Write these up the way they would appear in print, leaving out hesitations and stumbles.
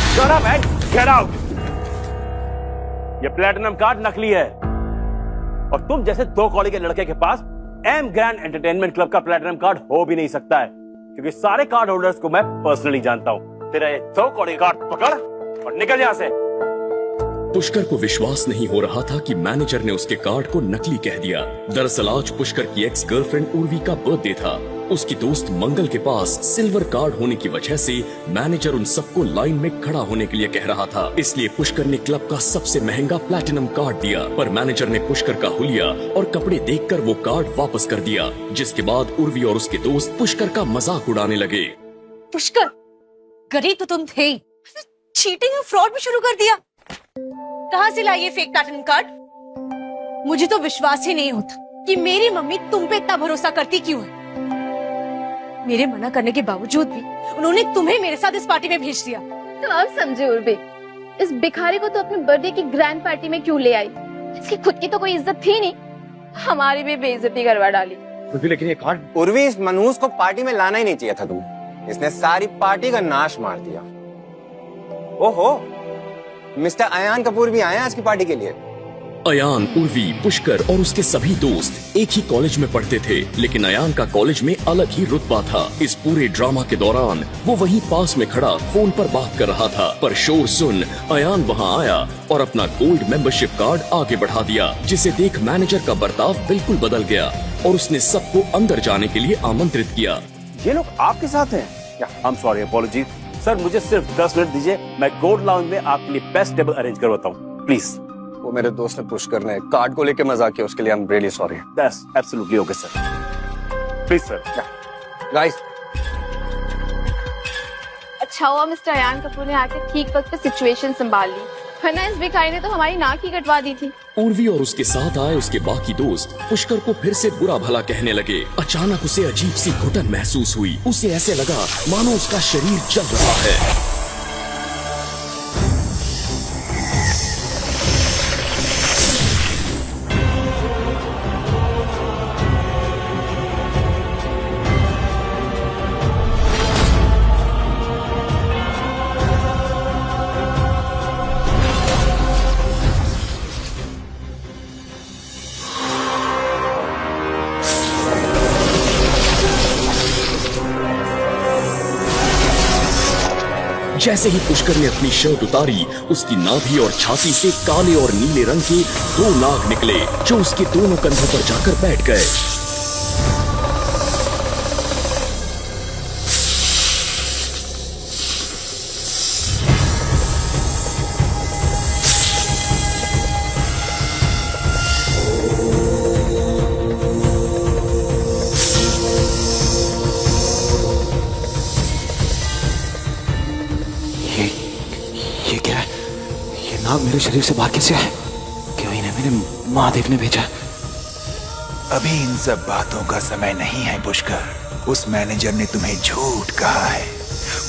Shut up and get out! ये platinum card नकली है और तुम जैसे दो कौड़ी के लड़के के पास एम ग्रैंड एंटरटेनमेंट क्लब का प्लेटिनम कार्ड हो भी नहीं सकता है, क्योंकि सारे कार्ड होल्डर्स को मैं पर्सनली जानता हूं। तेरा ये दो कौड़ी कार्ड पकड़ और निकल यहां से। पुष्कर को विश्वास नहीं हो रहा था कि मैनेजर ने उसके कार्ड को नकली कह दिया। दरअसल आज पुष्कर की एक्स गर्लफ्रेंड उर्वी का बर्थडे था। उसकी दोस्त मंगल के पास सिल्वर कार्ड होने की वजह से मैनेजर उन सबको लाइन में खड़ा होने के लिए कह रहा था, इसलिए पुष्कर ने क्लब का सबसे महंगा प्लैटिनम कार्ड दिया। पर मैनेजर ने पुष्कर का हुलिया और कपड़े देखकर वो कार्ड वापस कर दिया, जिसके बाद उर्वी और उसके दोस्त पुष्कर का मजाक उड़ाने लगे। पुष्कर, गरीब तो तुम थे, चीटिंग और फ्रॉड भी शुरू कर दिया। कहाँ से लाई ये फेक प्लैटिनम कार्ड? मुझे तो विश्वास ही नहीं होता कि मेरी मम्मी तुम पे इतना भरोसा करती क्यों है। मेरे मना करने के बावजूद भी उन्होंने तुम्हें मेरे साथ इस पार्टी में भेज दिया। तो अब समझे उर्वी, इस भिखारी को तो अपने बर्थडे की ग्रैंड पार्टी में क्यों ले आई? इसकी खुद की तो कोई इज्जत थी नहीं, हमारी भी बेइज्जती करवा डाली। लेकिन ये कार्ड उर्वी, इस मनहूस को पार्टी में लाना ही नहीं चाहिए था तुम्हें। इसने सारी पार्टी का नाश मार दिया। ओहो, मिस्टर अयान कपूर भी आए आज की पार्टी के लिए। अयान, उर्वी, पुष्कर और उसके सभी दोस्त एक ही कॉलेज में पढ़ते थे, लेकिन अयान का कॉलेज में अलग ही रुतबा था। इस पूरे ड्रामा के दौरान वो वहीं पास में खड़ा फोन पर बात कर रहा था, पर शोर सुन अयान वहां आया और अपना गोल्ड मेंबरशिप कार्ड आगे बढ़ा दिया, जिसे देख मैनेजर का बर्ताव बिल्कुल बदल गया और उसने सबको अंदर जाने के लिए आमंत्रित किया। ये लोग आपके साथ हैं क्या? I'm sorry, apology. सर, मुझे सिर्फ 10 मिनट दीजिए, मैं गोल्ड लाउंज में आपके लिए बेस्ट टेबल अरेंज करवाता हूँ, प्लीज। वो मेरे दोस्त ने पुष्कर ने कार्ड को लेके मजाक किया, उसके लिए I am really sorry. That's absolutely okay, sir. Please, sir. Guys, अच्छा हुआ मिस्टर अयान कपूर ने आके ठीक वक्त पे सिचुएशन संभाल ली, वरना इस भिखारी ने तो हमारी नाक ही कटवा दी थी। उर्वी और उसके साथ आए उसके बाकी दोस्त पुष्कर को फिर से बुरा भला कहने लगे। अचानक उसे अजीब सी घुटन महसूस हुई। उसे ऐसे लगा मानो उसका शरीर जल रहा है। जैसे ही पुष्कर ने अपनी शर्ट उतारी, उसकी नाभि और छाती से काले और नीले रंग के 2 नाग निकले, जो उसके दोनों कंधों पर जाकर बैठ गए। ये क्या है? ये नाग मेरे शरीर से बाहर कैसे आए? क्यों इन्हें मेरे महादेव ने भेजा? अभी इन सब बातों का समय नहीं है पुष्कर। उस मैनेजर ने तुम्हें झूठ कहा है।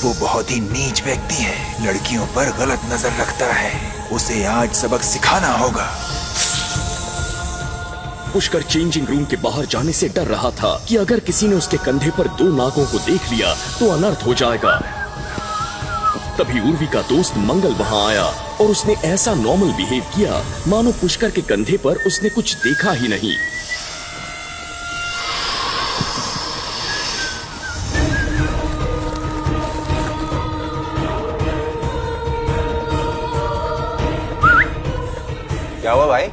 वो बहुत ही नीच व्यक्ति है, लड़कियों पर गलत नजर रखता है। उसे आज सबक सिखाना होगा। पुष्कर चेंजिंग रूम के बाहर जाने से डर रहा था कि अगर किसी ने उसके कंधे पर 2 नागों को देख लिया तो अनर्थ हो जाएगा। तभी उर्वी का दोस्त मंगल वहां आया और उसने ऐसा नॉर्मल बिहेव किया मानो पुष्कर के कंधे पर उसने कुछ देखा ही नहीं। क्या हुआ भाई?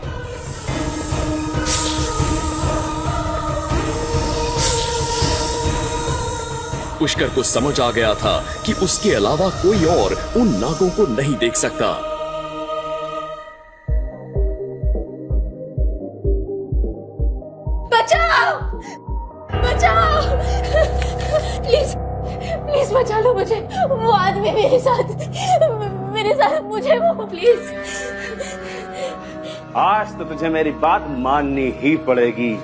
पुष्कर को समझ आ गया था कि उसके अलावा कोई और उन नागों को नहीं देख सकता। बचाओ! बचाओ! प्लीज, प्लीज बचा लो मुझे। वो आदमी मेरे साथ मुझे वो प्लीज। आज तो तुझे मेरी बात माननी ही पड़ेगी,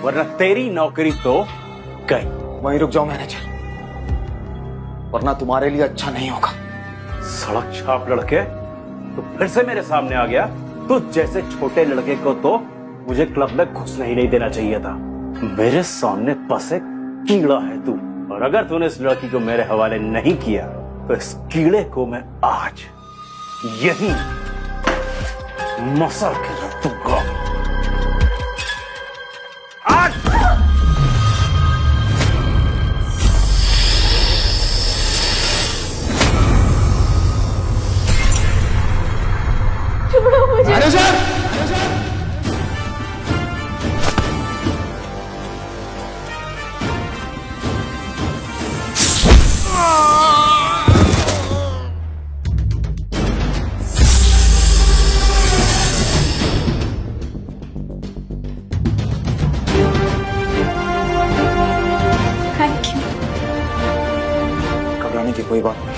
वरना तेरी नौकरी तो गई। वहीं रुक जाओ मैनेजर, वरना तुम्हारे लिए अच्छा नहीं होगा। सड़क छाप लड़के, तो फिर से मेरे सामने आ गया। तो जैसे छोटे लड़के को तो मुझे क्लब में घुसने ही नहीं देना चाहिए था। मेरे सामने बस एक कीड़ा है तू, और अगर तूने इस लड़की को मेरे हवाले नहीं किया तो इस कीड़े को मैं आज यही मसल के रख दूंगा। आज छोड़ो मुझे। Thank you. घबराने की कोई बात नहीं,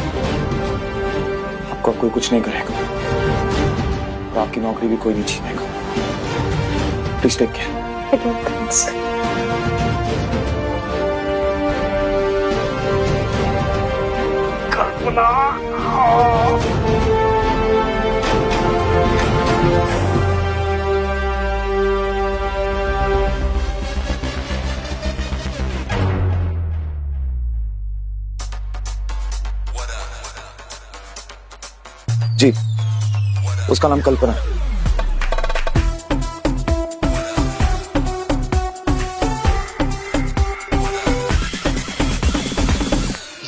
आपको कोई कुछ नहीं करेगा और आपकी नौकरी भी कोई नहीं छीनेगा। Please take care. थैंक्स। जी, उसका नाम कल्पना है।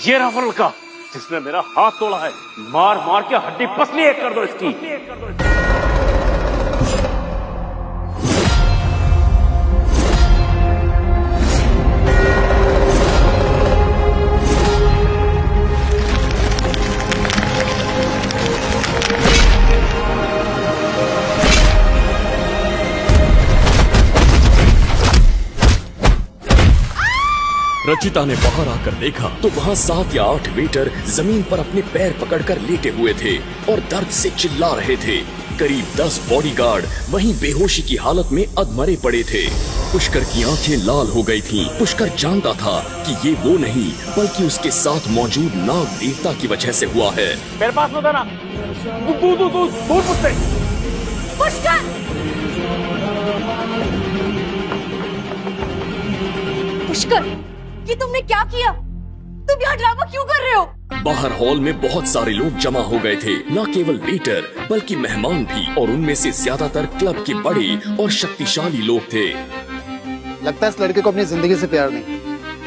ये रहा वो लड़का जिसने मेरा हाथ तोड़ा है। मार मार के हड्डी पसली एक कर दो इसकी। रचिता ने बाहर आकर देखा तो वहाँ 7 या 8 वेटर जमीन पर अपने पैर पकड़कर लेटे हुए थे और दर्द से चिल्ला रहे थे। करीब 10 बॉडीगार्ड वहीं बेहोशी की हालत में अधमरे पड़े थे। पुष्कर की आंखें लाल हो गई थीं। पुष्कर जानता था कि ये वो नहीं बल्कि उसके साथ मौजूद नाग देवता की वजह से हुआ है। मेरे पास मत आना। दूर मुझसे। पुष्कर! पुष्कर, ये तुमने क्या किया? तुम यहाँ ड्रामा क्यों कर रहे हो? बाहर हॉल में बहुत सारे लोग जमा हो गए थे, न केवल वेटर बल्कि मेहमान भी, और उनमें से ज्यादातर क्लब के बड़े और शक्तिशाली लोग थे। लगता है इस लड़के को अपनी जिंदगी से प्यार नहीं,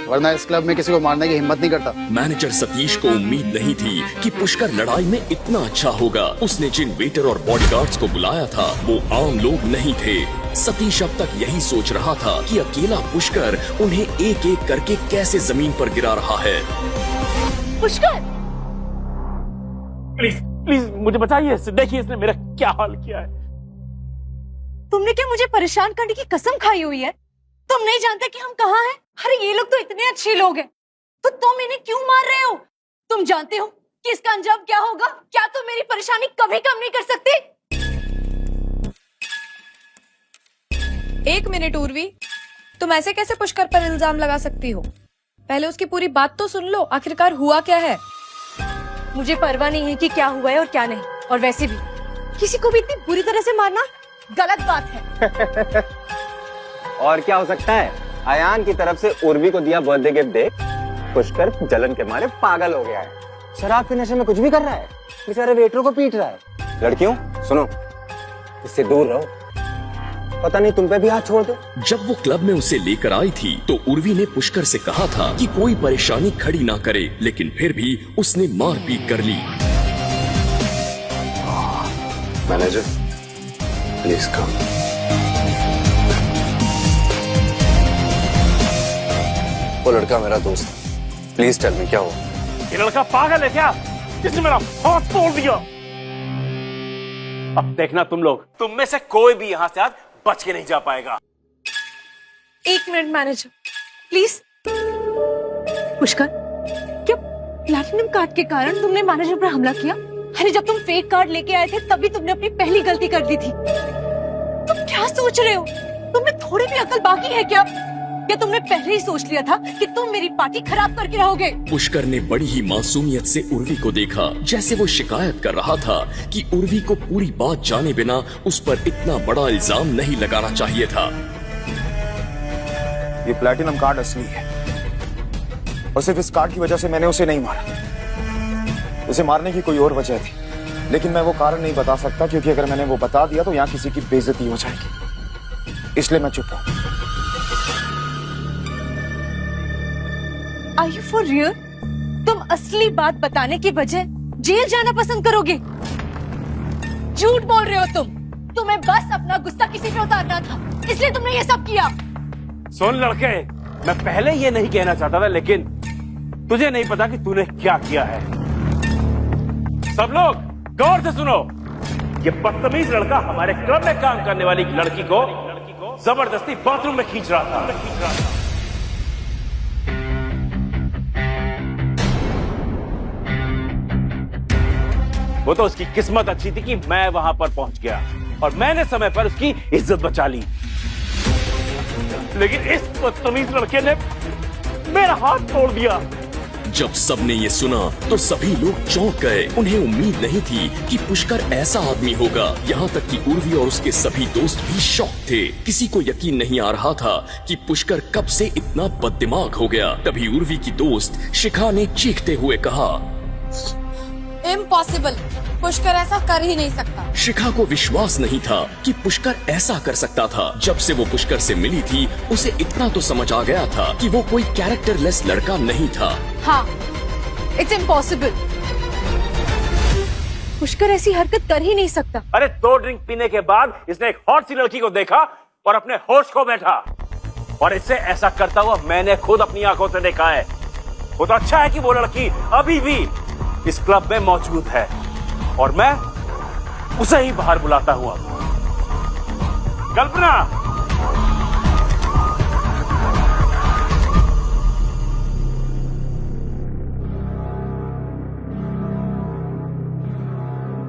वरना इस क्लब में किसी को मारने की हिम्मत नहीं करता। मैनेजर सतीश को उम्मीद नहीं थी कि पुष्कर लड़ाई में इतना अच्छा होगा। उसने जिन वेटर और बॉडीगार्ड्स को बुलाया था वो आम लोग नहीं थे। सतीश अब तक यही सोच रहा था कि अकेला पुष्कर उन्हें एक एक करके कैसे जमीन पर गिरा रहा है। पुष्कर! प्लीज प्लीज मुझे बचाइए। देखिए इसने मेरा क्या हाल किया है। तुमने क्या मुझे परेशान करने की कसम खाई हुई है? तुम नहीं जानते कि हम कहाँ हैं? अरे ये लोग तो इतने अच्छे लोग हैं, तो तुम इन्हें क्यों मार रहे हो? तुम जानते हो कि इसका अंजाम क्या होगा? क्या तुम मेरी परेशानी कभी कम नहीं कर सकते? एक मिनट उर्वी, तुम ऐसे कैसे पुष्कर पर इल्जाम लगा सकती हो? पहले उसकी पूरी बात तो सुन लो, आखिरकार हुआ क्या है? मुझे परवाह नहीं है कि क्या हुआ है और क्या नहीं, और वैसे भी किसी को भी इतनी बुरी तरह से मारना गलत बात है। और क्या हो सकता है? अयान की तरफ से उर्वी को दिया बर्थडे गिफ्ट देख पुष्कर जलन के मारे पागल हो गया है। शराब के नशे में कुछ भी कर रहा है, बेचारे वेटरों को पीट रहा है। लड़कियों सुनो, इससे दूर रहो, पता नहीं तुम पे भी हाथ छोड़ दे। जब वो क्लब में उसे लेकर आई थी तो उर्वी ने पुष्कर से कहा था कि कोई परेशानी खड़ी ना करे, लेकिन फिर भी उसने मारपीट कर ली। Manager please come. वो लड़का मेरा दोस्त है, प्लीज टेल मी क्या हुआ? ये लड़का पागल है क्या जिसने मेरा हाथ तोड़ दिया? अब देखना तुम लोग, तुम में से कोई भी यहाँ से आज बच के नहीं जा पाएगा। एक मिनट मैनेजर प्लीज। पुष्कर, क्या प्लैटिनम कार्ड के कारण तुमने मैनेजर पर हमला किया? अरे जब तुम फेक कार्ड लेके आए थे तभी तुमने अपनी पहली गलती कर दी थी। तुम क्या सोच रहे हो? तुम्हें थोड़ी भी अकल बाकी है क्या? या तुमने पहले ही सोच लिया था कि तुम मेरी पार्टी खराब करके रहोगे? पुष्कर ने बड़ी ही मासूमियत से उर्वी को देखा, जैसे वो शिकायत कर रहा था कि उर्वी को पूरी बात जाने बिना उस पर इतना बड़ा इल्जाम नहीं लगाना चाहिए था। ये प्लैटिनम कार्ड असली है और सिर्फ इस कार्ड की वजह से मैंने उसे नहीं मारा। उसे मारने की कोई और वजह थी, लेकिन मैं वो कारण नहीं बता सकता, क्योंकि अगर मैंने वो बता दिया तो यहाँ किसी की बेइज्जती हो जाएगी, इसलिए मैं चुप हूँ। Are you for real? तुम असली बात बताने की बजाय जेल जाना पसंद करोगे? झूठ बोल रहे हो तुम। तुम्हें बस अपना गुस्सा किसी पे उतारना था, इसलिए तुमने ये सब किया। सुन लड़के, मैं पहले ये नहीं कहना चाहता था, लेकिन तुझे नहीं पता कि तूने क्या किया है। सब लोग गौर से सुनो। ये बदतमीज लड़का हमारे क्लब में काम करने वाली लड़की को जबरदस्ती बाथरूम में खींच रहा था। वो तो उसकी किस्मत अच्छी थी कि मैं वहां पर पहुंच गया और मैंने समय पर उसकी इज्जत बचा ली, लेकिन इस बदतमीज लड़के ने मेरा हाथ तोड़ दिया। जब सबने ये सुना तो सभी लोग चौंक गए। उन्हें उम्मीद नहीं थी कि पुष्कर ऐसा आदमी होगा। यहाँ तक कि उर्वी और उसके सभी दोस्त भी शॉक थे। किसी को यकीन नहीं आ रहा था कि पुष्कर कब से इतना बददिमाग हो गया। तभी उर्वी की दोस्त शिखा ने चीखते हुए कहा, इम्पॉसिबल, पुष्कर ऐसा कर ही नहीं सकता। शिखा को विश्वास नहीं था कि पुष्कर ऐसा कर सकता था। जब से वो पुष्कर से मिली थी, उसे इतना तो समझ आ गया था कि वो कोई कैरेक्टरलेस लड़का नहीं था। हाँ, इट्स इम्पॉसिबल। पुष्कर ऐसी हरकत कर ही नहीं सकता। अरे 2 ड्रिंक पीने के बाद इसने एक हॉट सी लड़की को देखा और अपने होश खो बैठा, और इससे ऐसा करता हुआ मैंने खुद अपनी आंखों से देखा है। वो तो अच्छा है कि वो लड़की अभी भी इस क्लब में मौजूद है और मैं उसे ही बाहर बुलाता हूं। कल्पना,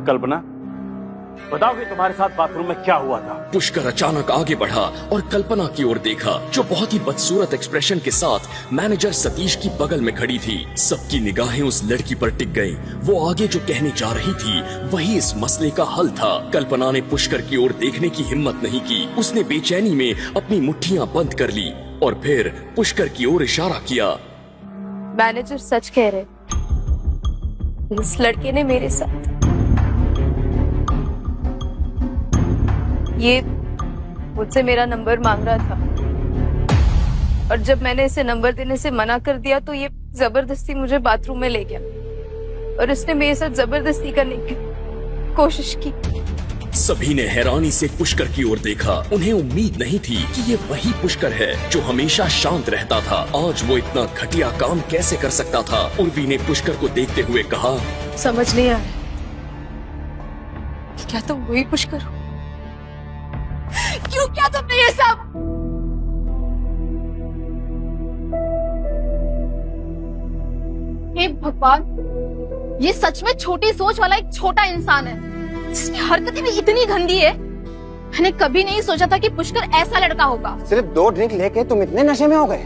कल्पना, बताओ कि तुम्हारे साथ बाथरूम में क्या हुआ था? पुष्कर अचानक आगे बढ़ा और कल्पना की ओर देखा, जो बहुत ही बदसूरत एक्सप्रेशन के साथ मैनेजर सतीश की बगल में खड़ी थी। सबकी निगाहें उस लड़की पर टिक गईं। वो आगे जो कहने जा रही थी वही इस मसले का हल था। कल्पना ने पुष्कर की ओर देखने की हिम्मत नहीं की। उसने बेचैनी में अपनी मुट्ठियां बंद कर ली और फिर पुष्कर की ओर इशारा किया। मैनेजर सच कह रहे, इस लड़के ने मेरे साथ ये मुझसे मेरा नंबर मांग रहा था, और जब मैंने इसे नंबर देने से मना कर दिया तो ये जबरदस्ती मुझे बाथरूम में ले गया और इसने मेरे साथ जबरदस्ती करने की कोशिश की। सभी ने हैरानी से पुष्कर की ओर देखा। उन्हें उम्मीद नहीं थी कि ये वही पुष्कर है जो हमेशा शांत रहता था। आज वो इतना घटिया काम कैसे कर सकता था? उर्वी ने पुष्कर को देखते हुए कहा, समझ नहीं आ रहा, क्या तुम वही पुष्कर हो? क्यों क्या तुमने ये सब? हे भगवान, ये सच में छोटी सोच वाला एक छोटा इंसान है जिसकी हरकतें भी इतनी गंदी है। मैंने कभी नहीं सोचा था कि पुष्कर ऐसा लड़का होगा। सिर्फ 2 ड्रिंक लेके तुम इतने नशे में हो गए?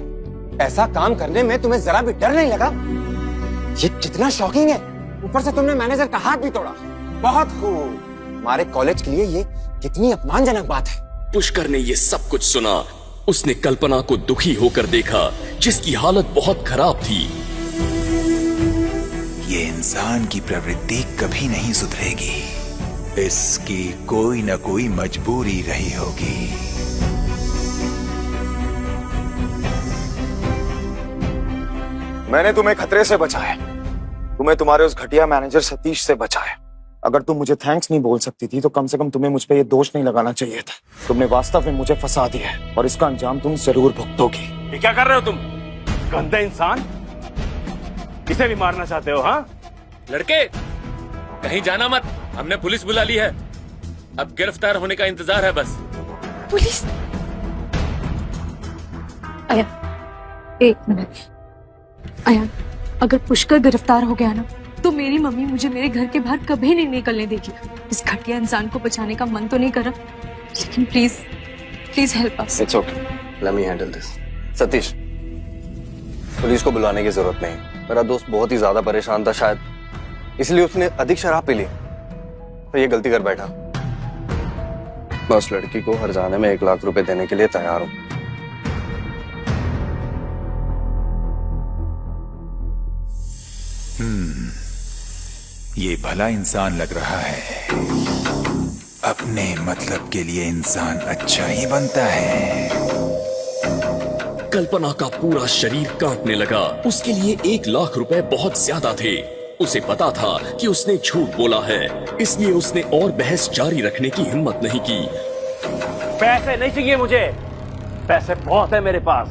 ऐसा काम करने में तुम्हें जरा भी डर नहीं लगा? ये कितना शॉकिंग है। ऊपर से तुमने मैनेजर का हाथ भी तोड़ा। बहुत खूब। हमारे कॉलेज के लिए ये कितनी अपमानजनक बात है। पुष्कर ने ये सब कुछ सुना। उसने कल्पना को दुखी होकर देखा, जिसकी हालत बहुत खराब थी। ये इंसान की प्रवृत्ति कभी नहीं सुधरेगी। इसकी कोई न कोई मजबूरी रही होगी। मैंने तुम्हें खतरे से बचाया, तुम्हें तुम्हारे उस घटिया मैनेजर सतीश से बचाया। अगर तुम मुझे थैंक्स नहीं बोल सकती थी तो कम से कम तुम्हें मुझ पे ये दोष नहीं लगाना चाहिए था। तुमने वास्तव में मुझे फंसा दिया है और इसका अंजाम तुम जरूर भुगतोगी। ये क्या कर रहे हो तुम? गंदे इंसान, इसे भी मारना चाहते हो? हाँ लड़के, कहीं जाना मत, हमने पुलिस बुला ली है। अब गिरफ्तार होने का इंतजार है बस। पुलिस? आया, एक मिनट। आया, अगर पुष्कर गिरफ्तार हो गया ना तो मेरी मम्मी मुझे मेरे घर के बाहर कभी नहीं निकलने देगी। इस घटिया इंसान को बचाने का मन तो नहीं कर रहा, लेकिन please please help us. It's okay, let me handle this. Satish, police को बुलाने की जरूरत नहीं। मेरा दोस्त बहुत ही ज्यादा परेशान था, शायद इसलिए उसने अधिक शराब पी ली तो ये गलती कर बैठा। मैं उस लड़की को हर जाने में 1 लाख रुपए देने के लिए तैयार हूं। ये भला इंसान लग रहा है। अपने मतलब के लिए इंसान अच्छा ही बनता है। कल्पना का पूरा शरीर कांपने लगा। उसके लिए 1 लाख रुपए बहुत ज्यादा थे। उसे पता था कि उसने झूठ बोला है, इसलिए उसने और बहस जारी रखने की हिम्मत नहीं की। पैसे नहीं चाहिए मुझे, पैसे बहुत है मेरे पास।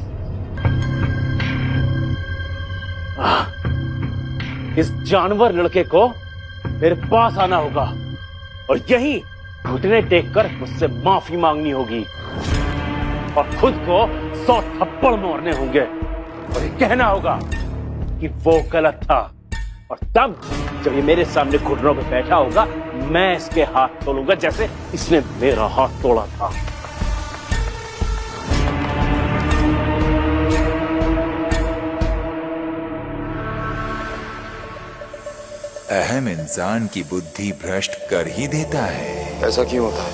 इस जानवर लड़के को मेरे पास आना होगा और यही घुटने टेककर मुझसे माफी मांगनी होगी और खुद को 100 थप्पड़ मारने होंगे और ये कहना होगा कि वो गलत था। और तब जब ये मेरे सामने घुटनों पे बैठा होगा, मैं इसके हाथ तोड़ूंगा जैसे इसने मेरा हाथ तोड़ा था। अहम इंसान की बुद्धि भ्रष्ट कर ही देता है। ऐसा क्यों होता है?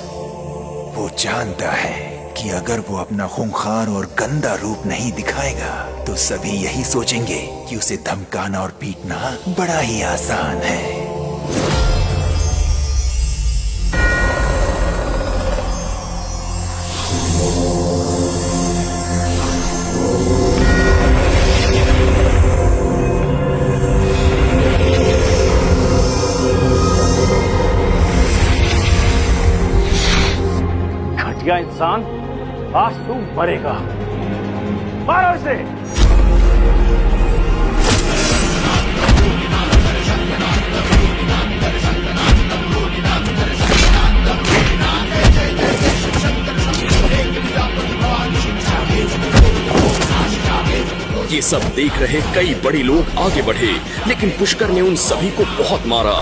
वो जानता है कि अगर वो अपना खूंखार और गंदा रूप नहीं दिखाएगा तो सभी यही सोचेंगे कि उसे धमकाना और पीटना बड़ा ही आसान है। घटिया इंसान, आज तू मरेगा। मारो इसे। ये सब देख रहे कई बड़े लोग आगे बढ़े, लेकिन पुष्कर ने उन सभी को बहुत मारा।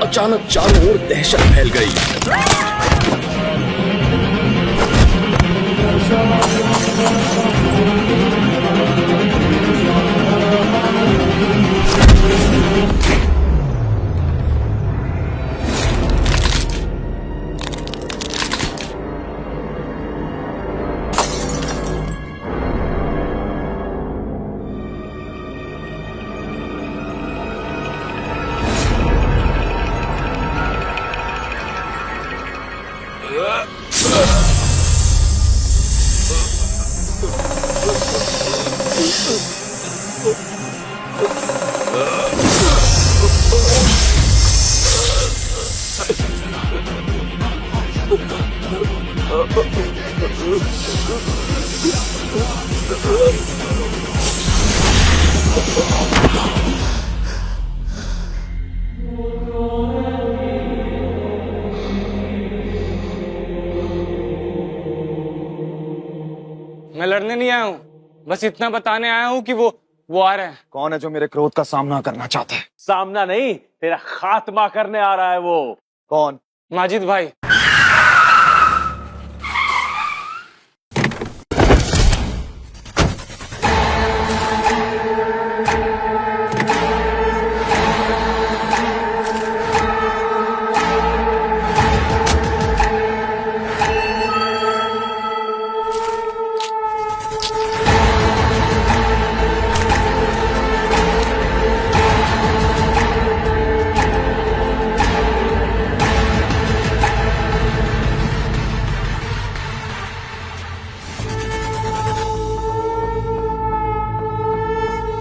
अचानक चारों ओर दहशत फैल गई। मैं लड़ने नहीं आया हूँ, बस इतना बताने आया हूँ कि वो आ रहे हैं। कौन है जो मेरे क्रोध का सामना करना चाहता है? सामना नहीं, तेरा खात्मा करने आ रहा है वो। कौन? माजिद भाई।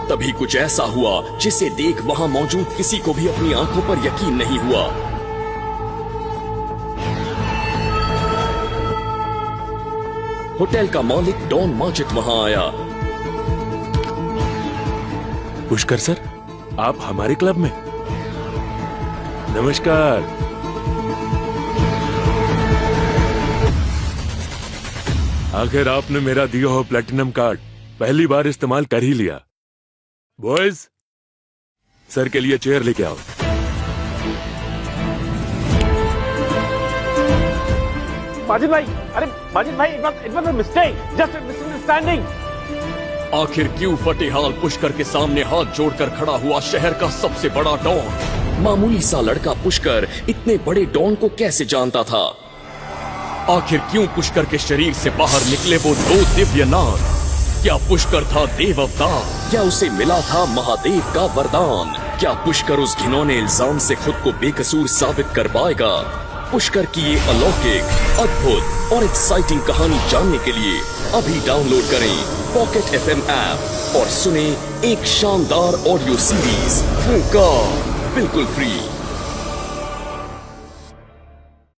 तभी कुछ ऐसा हुआ जिसे देख वहां मौजूद किसी को भी अपनी आंखों पर यकीन नहीं हुआ। होटल का मालिक डॉन माजिद वहां आया। पुष्कर सर, आप हमारे क्लब में? नमस्कार। आखिर आपने मेरा दिया हुआ प्लेटिनम कार्ड पहली बार इस्तेमाल कर ही लिया। बॉयज, सर के लिए चेयर लेके आओ। माजिद भाई, अरे माजिद भाई, it was a mistake, just a misunderstanding. आखिर क्यों फतेहाल पुष्कर के सामने हाथ जोड़कर खड़ा हुआ शहर का सबसे बड़ा डॉन? मामूली सा लड़का पुष्कर इतने बड़े डॉन को कैसे जानता था? आखिर क्यों पुष्कर के शरीर से बाहर निकले वो 2 दिव्य नाग? क्या पुष्कर था देव अवतार? क्या उसे मिला था महादेव का वरदान? क्या पुष्कर उस घिनौने इल्जाम से खुद को बेकसूर साबित कर पाएगा? पुष्कर की ये अलौकिक, अद्भुत और एक्साइटिंग कहानी जानने के लिए अभी डाउनलोड करें पॉकेट FM ऐप और सुने एक शानदार ऑडियो सीरीज फूंकार, बिल्कुल फ्री।